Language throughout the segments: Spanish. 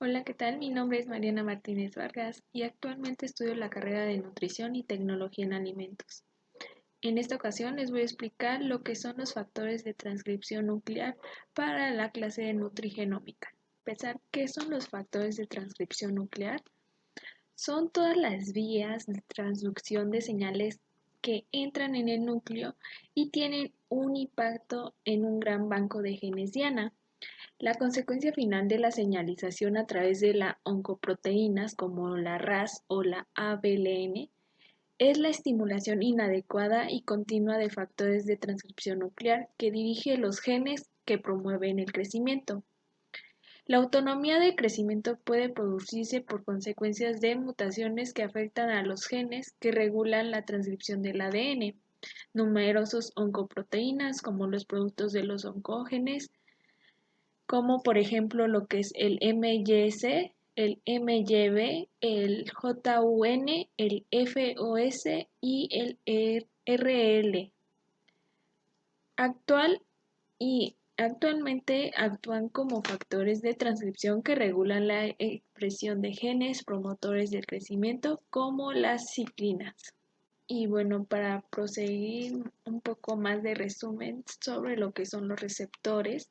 Hola, ¿qué tal? Mi nombre es Mariana Martínez Vargas y actualmente estudio la carrera de Nutrición y Tecnología en Alimentos. En esta ocasión les voy a explicar lo que son los factores de transcripción nuclear para la clase de nutrigenómica. Pensar qué son los factores de transcripción nuclear. Son todas las vías de transducción de señales que entran en el núcleo y tienen un impacto en un gran banco de genes diana. La consecuencia final de la señalización a través de las oncoproteínas como la RAS o la ABLN es la estimulación inadecuada y continua de factores de transcripción nuclear que dirige los genes que promueven el crecimiento. La autonomía de crecimiento puede producirse por consecuencias de mutaciones que afectan a los genes que regulan la transcripción del ADN. Numerosos oncoproteínas, como los productos de los oncógenes, como por ejemplo lo que es el MYC, el MYB, el JUN, el FOS y el RL. Actual y actualmente actúan como factores de transcripción que regulan la expresión de genes promotores del crecimiento como las ciclinas. Y bueno, para proseguir un poco más de resumen sobre lo que son los receptores,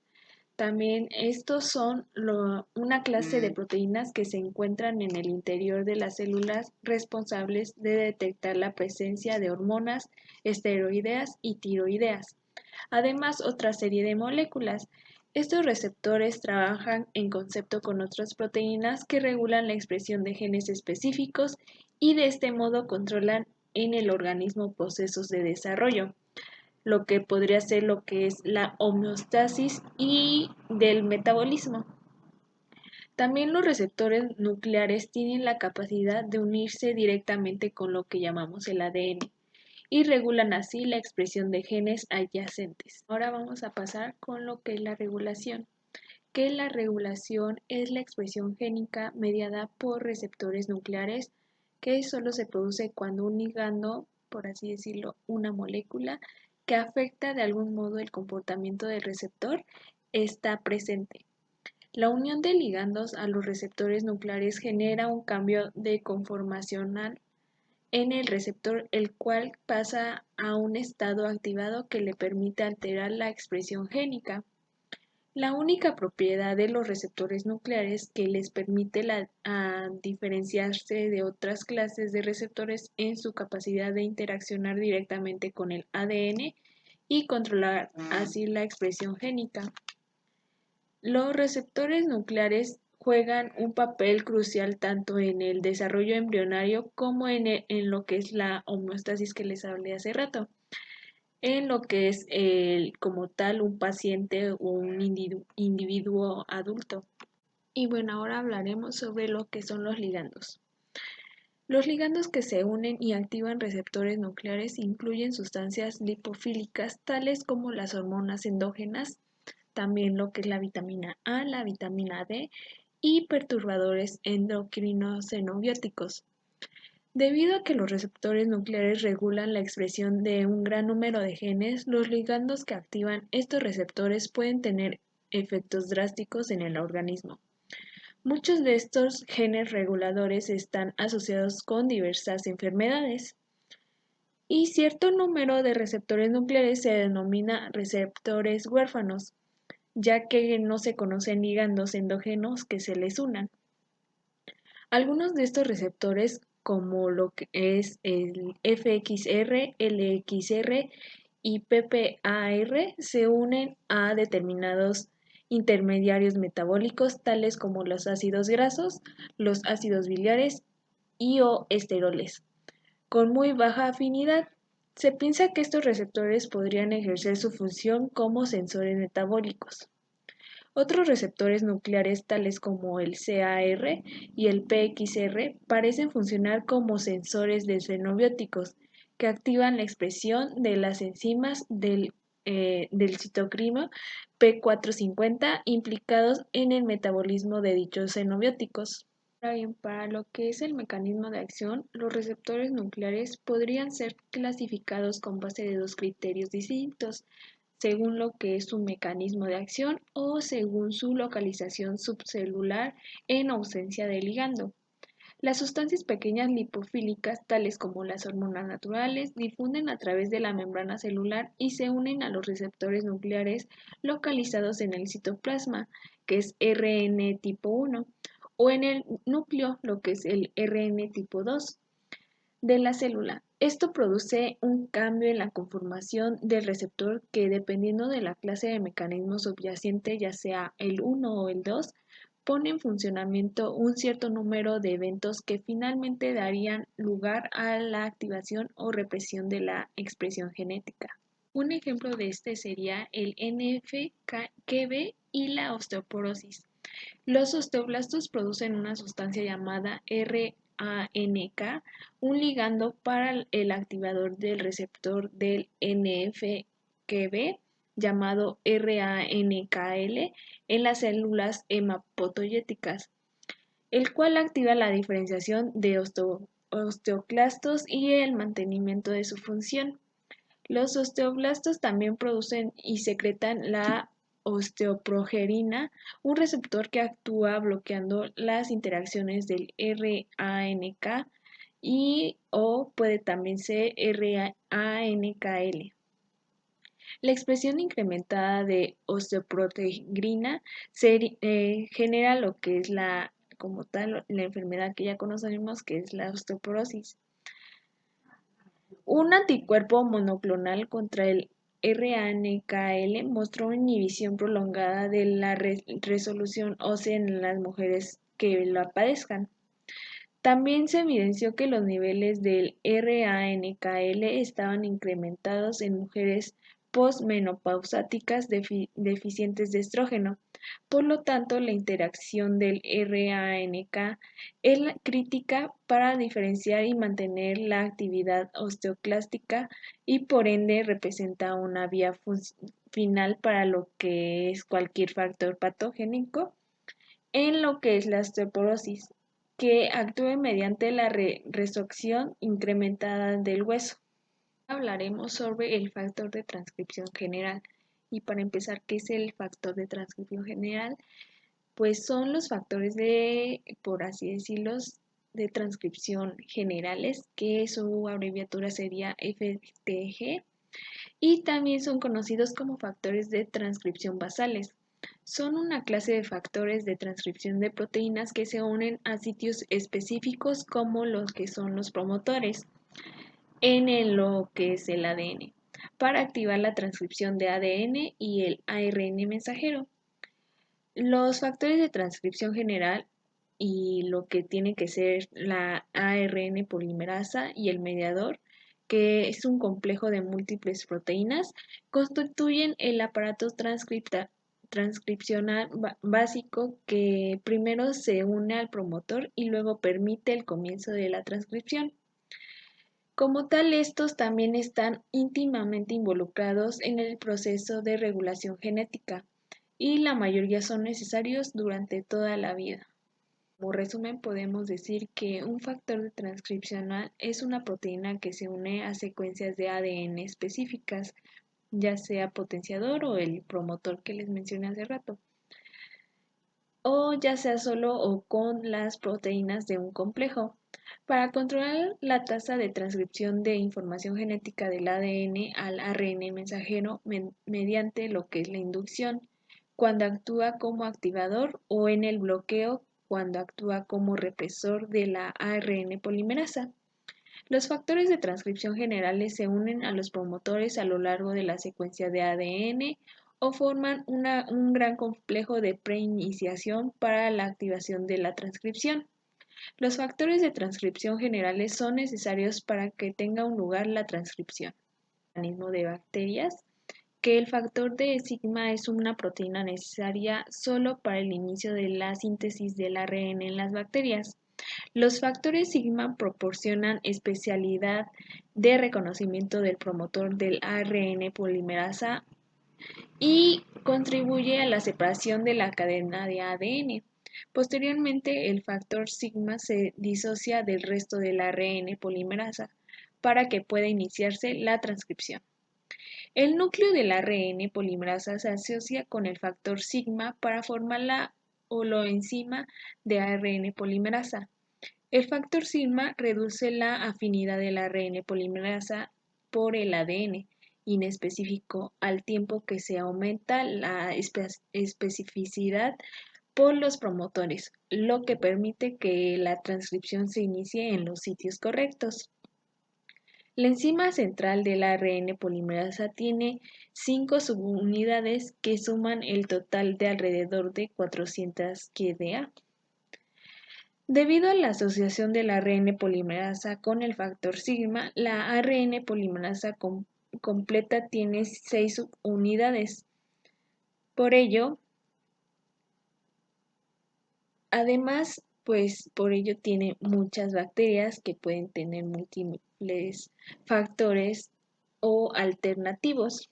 también estos son una clase de proteínas que se encuentran en el interior de las células responsables de detectar la presencia de hormonas esteroideas y tiroideas. Además, otra serie de moléculas. Estos receptores trabajan en concepto con otras proteínas que regulan la expresión de genes específicos y de este modo controlan en el organismo procesos de desarrollo, lo que podría ser lo que es la homeostasis y del metabolismo. También los receptores nucleares tienen la capacidad de unirse directamente con lo que llamamos el ADN y regulan así la expresión de genes adyacentes. Ahora vamos a pasar con lo que es la regulación, que la regulación es la expresión génica mediada por receptores nucleares que solo se produce cuando un ligando, por así decirlo, una molécula que afecta de algún modo el comportamiento del receptor está presente. La unión de ligandos a los receptores nucleares genera un cambio de conformacional en el receptor, el cual pasa a un estado activado que le permite alterar la expresión génica. La única propiedad de los receptores nucleares que les permite diferenciarse de otras clases de receptores en su capacidad de interaccionar directamente con el ADN y controlar así la expresión génica. Los receptores nucleares juegan un papel crucial tanto en el desarrollo embrionario como en lo que es la homeostasis que les hablé hace rato, en lo que es como tal un paciente o un individuo adulto. Y bueno, ahora hablaremos sobre lo que son los ligandos. Los ligandos que se unen y activan receptores nucleares incluyen sustancias lipofílicas tales como las hormonas endógenas, también lo que es la vitamina A, la vitamina D y perturbadores endocrinos xenobióticos. Debido a que los receptores nucleares regulan la expresión de un gran número de genes, los ligandos que activan estos receptores pueden tener efectos drásticos en el organismo. Muchos de estos genes reguladores están asociados con diversas enfermedades y cierto número de receptores nucleares se denomina receptores huérfanos, ya que no se conocen ligandos endógenos que se les unan. Algunos de estos receptores, como lo que es el FXR, LXR y PPAR, se unen a determinados intermediarios metabólicos tales como los ácidos grasos, los ácidos biliares y o esteroles. Con muy baja afinidad, se piensa que estos receptores podrían ejercer su función como sensores metabólicos. Otros receptores nucleares tales como el CAR y el PXR parecen funcionar como sensores de xenobióticos que activan la expresión de las enzimas del citocromo P450 implicados en el metabolismo de dichos xenobióticos. Ahora bien, para lo que es el mecanismo de acción, los receptores nucleares podrían ser clasificados con base de dos criterios distintos. según lo que es su mecanismo de acción o según su localización subcelular en ausencia de ligando. Las sustancias pequeñas lipofílicas, tales como las hormonas naturales, difunden a través de la membrana celular y se unen a los receptores nucleares localizados en el citoplasma, que es RN tipo 1, o en el núcleo, lo que es el RN tipo 2 de la célula. Esto produce un cambio en la conformación del receptor que, dependiendo de la clase de mecanismo subyacente, ya sea el 1 o el 2, pone en funcionamiento un cierto número de eventos que finalmente darían lugar a la activación o represión de la expresión genética. Un ejemplo de este sería el NF-κB y la osteoporosis. Los osteoblastos producen una sustancia llamada RANK, un ligando para el activador del receptor del NF-κB llamado RANKL en las células hematopoyéticas, el cual activa la diferenciación de osteoclastos y el mantenimiento de su función. Los osteoblastos también producen y secretan la osteoprogerina, un receptor que actúa bloqueando las interacciones del RANK y o puede también ser RANKL. La expresión incrementada de osteoprotegrina genera lo que es como tal, la enfermedad que ya conocemos, que es la osteoporosis. Un anticuerpo monoclonal contra el RANKL mostró una inhibición prolongada de la resolución ósea en las mujeres que la padezcan. También se evidenció que los niveles del RANKL estaban incrementados en mujeres posmenopáusicas deficientes de estrógeno. Por lo tanto, la interacción del RANK es crítica para diferenciar y mantener la actividad osteoclástica y por ende representa una vía final para lo que es cualquier factor patogénico en lo que es la osteoporosis, que actúe mediante la resorción incrementada del hueso. Hablaremos sobre el factor de transcripción general. Y para empezar, ¿qué es el factor de transcripción general? Pues son los factores por así decirlo, de transcripción generales, que su abreviatura sería FTG, y también son conocidos como factores de transcripción basales. Son una clase de factores de transcripción de proteínas que se unen a sitios específicos como los que son los promotores en lo que es el ADN, para activar la transcripción de ADN y el ARN mensajero. Los factores de transcripción general y lo que tiene que ser la ARN polimerasa y el mediador, que es un complejo de múltiples proteínas, constituyen el aparato transcripcional básico que primero se une al promotor y luego permite el comienzo de la transcripción. Como tal, estos también están íntimamente involucrados en el proceso de regulación genética y la mayoría son necesarios durante toda la vida. Como resumen, podemos decir que un factor de transcripcional es una proteína que se une a secuencias de ADN específicas, ya sea potenciador o el promotor que les mencioné hace rato, o ya sea solo o con las proteínas de un complejo. Para controlar la tasa de transcripción de información genética del ADN al ARN mensajero mediante lo que es la inducción, cuando actúa como activador, o en el bloqueo, cuando actúa como represor de la ARN polimerasa. Los factores de transcripción generales se unen a los promotores a lo largo de la secuencia de ADN o forman un gran complejo de preiniciación para la activación de la transcripción. Los factores de transcripción generales son necesarios para que tenga un lugar la transcripción. El organismo de bacterias, que el factor de sigma es una proteína necesaria solo para el inicio de la síntesis del ARN en las bacterias. Los factores sigma proporcionan especialidad de reconocimiento del promotor del ARN polimerasa y contribuye a la separación de la cadena de ADN. Posteriormente, el factor sigma se disocia del resto del ARN polimerasa para que pueda iniciarse la transcripción. El núcleo del ARN polimerasa se asocia con el factor sigma para formar la holoenzima de ARN polimerasa. El factor sigma reduce la afinidad del ARN polimerasa por el ADN inespecífico al tiempo que se aumenta la especificidad por los promotores, lo que permite que la transcripción se inicie en los sitios correctos. La enzima central del ARN polimerasa tiene 5 subunidades que suman el total de alrededor de 400 kDa. Debido a la asociación del ARN polimerasa con el factor sigma, la ARN polimerasa completa tiene 6 subunidades. Por ello, además, por ello tiene muchas bacterias que pueden tener múltiples factores o alternativos.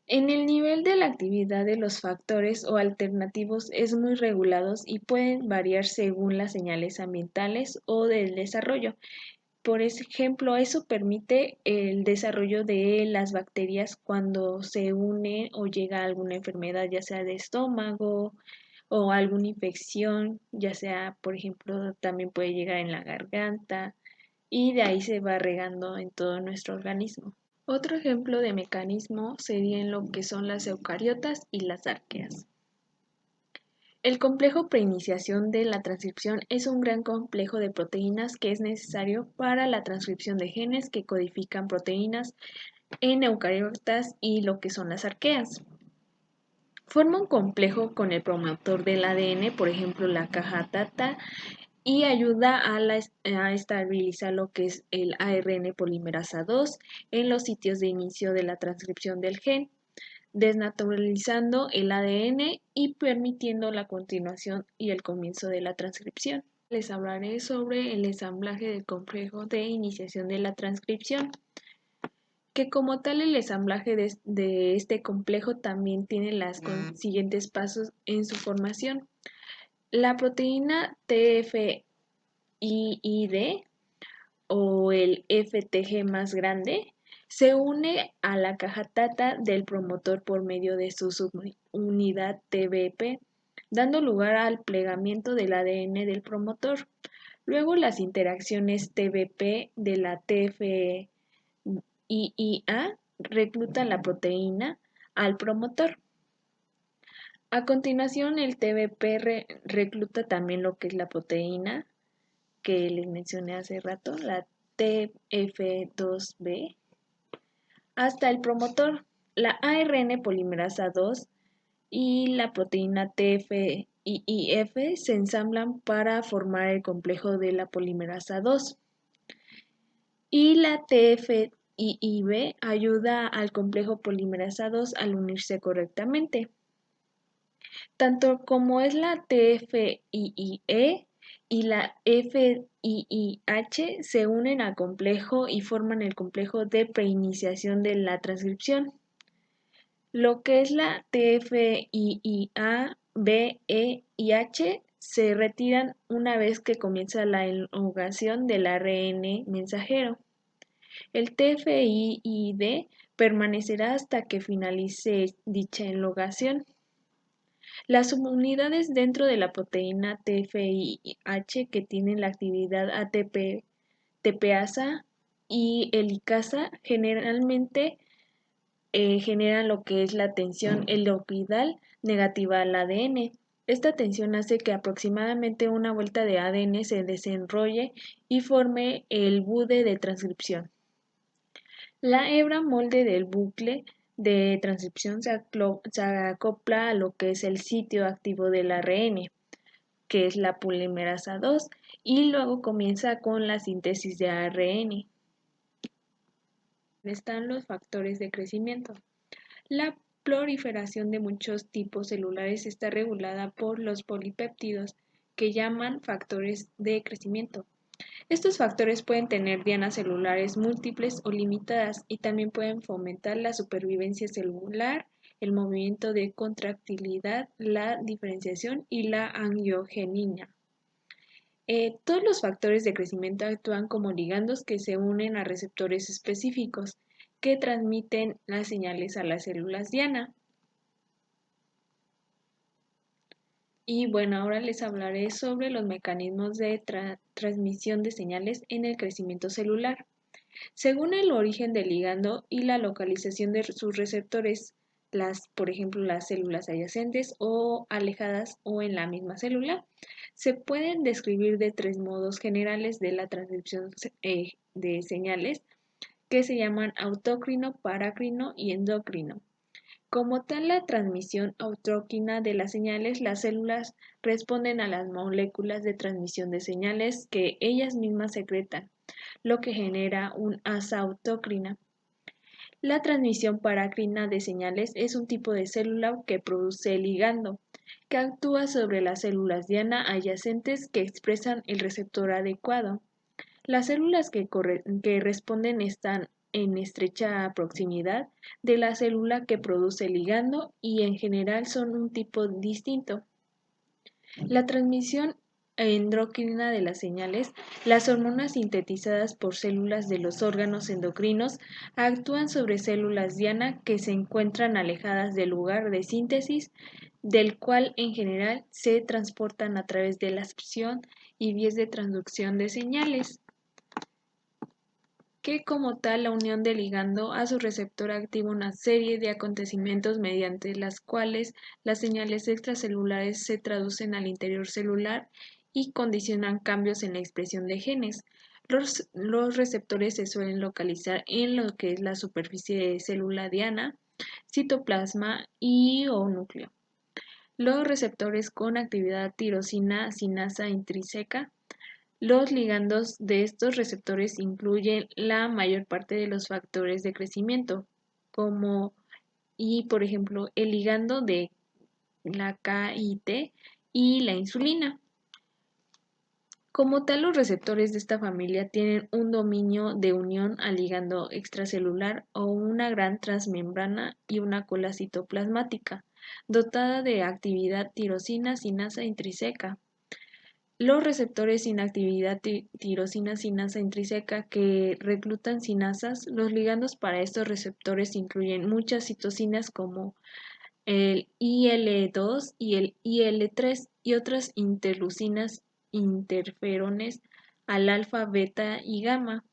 En el nivel de la actividad de los factores o alternativos es muy regulados y pueden variar según las señales ambientales o del desarrollo. Por ejemplo, eso permite el desarrollo de las bacterias cuando se une o llega a alguna enfermedad, ya sea de estómago o alguna infección, ya sea, por ejemplo, también puede llegar en la garganta y de ahí se va regando en todo nuestro organismo. Otro ejemplo de mecanismo sería en lo que son las eucariotas y las arqueas. El complejo preiniciación de la transcripción es un gran complejo de proteínas que es necesario para la transcripción de genes que codifican proteínas en eucariotas y lo que son las arqueas. Forma un complejo con el promotor del ADN, por ejemplo la caja TATA, y ayuda a estabilizar lo que es el ARN polimerasa 2 en los sitios de inicio de la transcripción del gen, desnaturalizando el ADN y permitiendo la continuación y el comienzo de la transcripción. Les hablaré sobre el ensamblaje del complejo de iniciación de la transcripción, que como tal el ensamblaje de este complejo también tiene los siguientes pasos en su formación. La proteína TFID o el FTG más grande se une a la caja TATA del promotor por medio de su subunidad TBP, dando lugar al plegamiento del ADN del promotor. Luego las interacciones TBP de la TFIA reclutan la proteína al promotor. A continuación, el TBP recluta también lo que es la proteína que les mencioné hace rato, la TF2B, hasta el promotor, la ARN polimerasa 2 y la proteína TFIF se ensamblan para formar el complejo de la polimerasa 2. Y la TFIB ayuda al complejo polimerasa 2 al unirse correctamente. Tanto como es la TFIE y la FIIH se unen al complejo y forman el complejo de preiniciación de la transcripción. Lo que es la TFIIA, B, E y H se retiran una vez que comienza la elongación del ARN mensajero. El TFID permanecerá hasta que finalice dicha elongación. Las subunidades dentro de la proteína TFIH que tienen la actividad ATP, TPasa y helicasa generalmente generan lo que es la tensión helicoidal negativa al ADN. Esta tensión hace que aproximadamente una vuelta de ADN se desenrolle y forme el bude de transcripción. La hebra molde del bucle de transcripción se acopla a lo que es el sitio activo del ARN, que es la polimerasa 2, y luego comienza con la síntesis de ARN. Están los factores de crecimiento. La proliferación de muchos tipos celulares está regulada por los polipéptidos, que llaman factores de crecimiento. Estos factores pueden tener dianas celulares múltiples o limitadas y también pueden fomentar la supervivencia celular, el movimiento de contractilidad, la diferenciación y la angiogenina. Todos los factores de crecimiento actúan como ligandos que se unen a receptores específicos que transmiten las señales a las células diana. Y bueno, ahora les hablaré sobre los mecanismos de transmisión de señales en el crecimiento celular. Según el origen del ligando y la localización de sus receptores, por ejemplo, las células adyacentes o alejadas o en la misma célula, se pueden describir de tres modos generales de la transcripción de señales que se llaman autócrino, parácrino y endocrino. Como tal, la transmisión autócrina de las señales, las células responden a las moléculas de transmisión de señales que ellas mismas secretan, lo que genera un asa autócrina. La transmisión parácrina de señales es un tipo de célula que produce ligando, que actúa sobre las células diana adyacentes que expresan el receptor adecuado. Las células que responden están en estrecha proximidad de la célula que produce ligando y en general son un tipo distinto. La transmisión endocrina de las señales, las hormonas sintetizadas por células de los órganos endocrinos actúan sobre células diana que se encuentran alejadas del lugar de síntesis, del cual en general se transportan a través de la excreción y vías de transducción de señales, que como tal la unión del ligando a su receptor activa una serie de acontecimientos mediante las cuales las señales extracelulares se traducen al interior celular y condicionan cambios en la expresión de genes. Los receptores se suelen localizar en lo que es la superficie celular diana, citoplasma y o núcleo. Los receptores con actividad tirosina sinasa intrínseca. Los ligandos de estos receptores incluyen la mayor parte de los factores de crecimiento, por ejemplo, el ligando de la KIT y la insulina. Como tal, los receptores de esta familia tienen un dominio de unión al ligando extracelular o una gran transmembrana y una cola citoplasmática, dotada de actividad tirosina sinasa intrínseca. Los receptores sin actividad tirosina sinasa intrínseca que reclutan sinasas, los ligandos para estos receptores incluyen muchas citocinas como el IL-2 y el IL-3 y otras interleucinas, interferones al alfa, beta y gamma.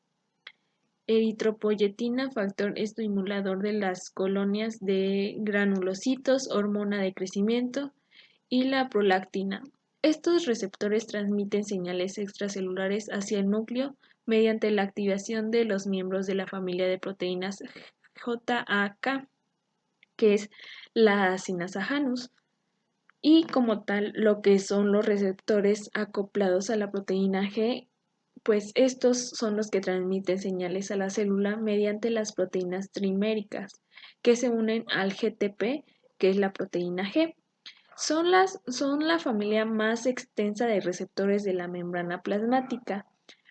Eritropoyetina, factor estimulador de las colonias de granulocitos, hormona de crecimiento, y la prolactina. Estos receptores transmiten señales extracelulares hacia el núcleo mediante la activación de los miembros de la familia de proteínas JAK, que es la sinasa Janus, y como tal lo que son los receptores acoplados a la proteína G, pues estos son los que transmiten señales a la célula mediante las proteínas triméricas, que se unen al GTP, que es la proteína G. Son la familia más extensa de receptores de la membrana plasmática.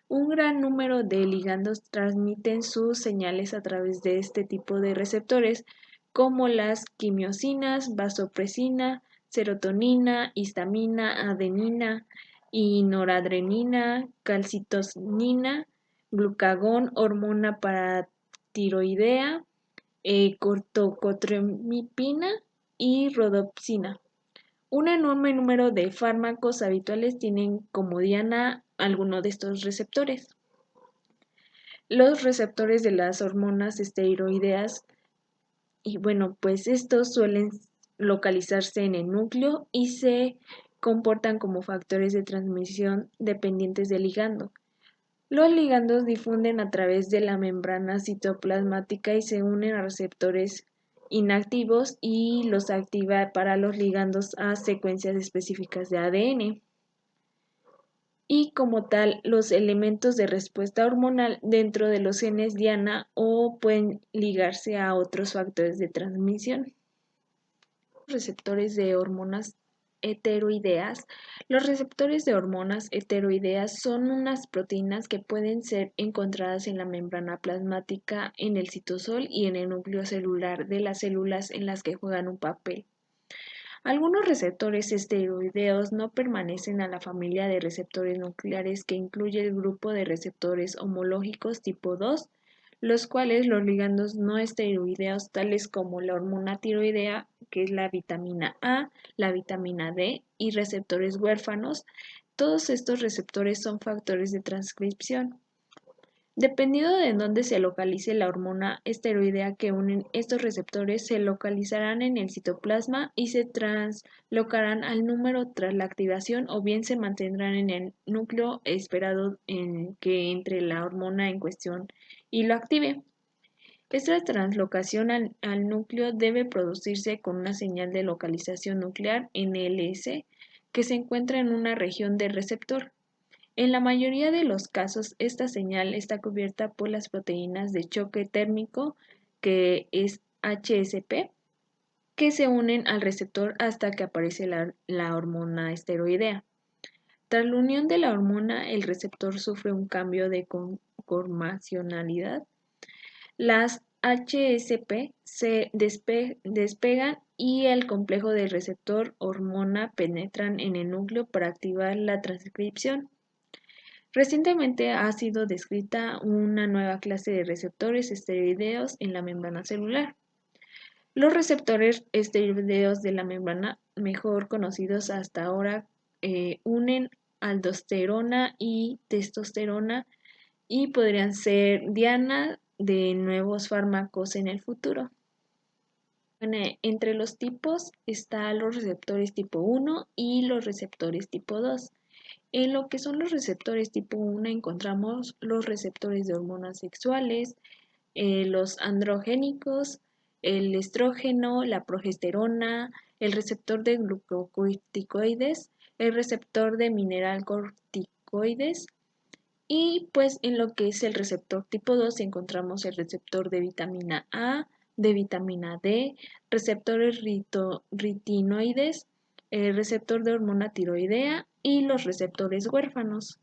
Un gran número de ligandos transmiten sus señales a través de este tipo de receptores, como las quimiosinas, vasopresina, serotonina, histamina, adenina y noradrenina, calcitonina, glucagón, hormona paratiroidea, corticotropina y rodopsina. Un enorme número de fármacos habituales tienen como diana alguno de estos receptores. Los receptores de las hormonas esteroideas, y bueno, pues estos suelen localizarse en el núcleo y se comportan como factores de transmisión dependientes del ligando. Los ligandos difunden a través de la membrana citoplasmática y se unen a receptores inactivos y los activa para los ligandos a secuencias específicas de ADN. Y como tal, los elementos de respuesta hormonal dentro de los genes diana o pueden ligarse a otros factores de transmisión. Receptores de hormonas heteroideas. Los receptores de hormonas heteroideas son unas proteínas que pueden ser encontradas en la membrana plasmática, en el citosol y en el núcleo celular de las células en las que juegan un papel. Algunos receptores esteroideos no pertenecen a la familia de receptores nucleares que incluye el grupo de receptores homológicos tipo 2, los cuales los ligandos no esteroideos tales como la hormona tiroidea, que es la vitamina A, la vitamina D y receptores huérfanos, todos estos receptores son factores de transcripción. Dependiendo de dónde se localice la hormona esteroidea que unen estos receptores, se localizarán en el citoplasma y se translocarán al número tras la activación o bien se mantendrán en el núcleo esperado en que entre la hormona en cuestión y lo active. Esta translocación al núcleo debe producirse con una señal de localización nuclear NLS que se encuentra en una región del receptor. En la mayoría de los casos, esta señal está cubierta por las proteínas de choque térmico, que es HSP, que se unen al receptor hasta que aparece la hormona esteroidea. Tras la unión de la hormona, el receptor sufre un cambio de conformacionalidad. Las HSP se despegan y el complejo del receptor hormona penetran en el núcleo para activar la transcripción. Recientemente ha sido descrita una nueva clase de receptores esteroideos en la membrana celular. Los receptores esteroideos de la membrana, mejor conocidos hasta ahora, unen aldosterona y testosterona y podrían ser diana de nuevos fármacos en el futuro. Bueno, entre los tipos están los receptores tipo 1 y los receptores tipo 2. En lo que son los receptores tipo 1 encontramos los receptores de hormonas sexuales, los androgénicos, el estrógeno, la progesterona, el receptor de glucocorticoides, el receptor de mineralcorticoides y pues en lo que es el receptor tipo 2 encontramos el receptor de vitamina A, de vitamina D, receptores retinoides, el receptor de hormona tiroidea y los receptores huérfanos.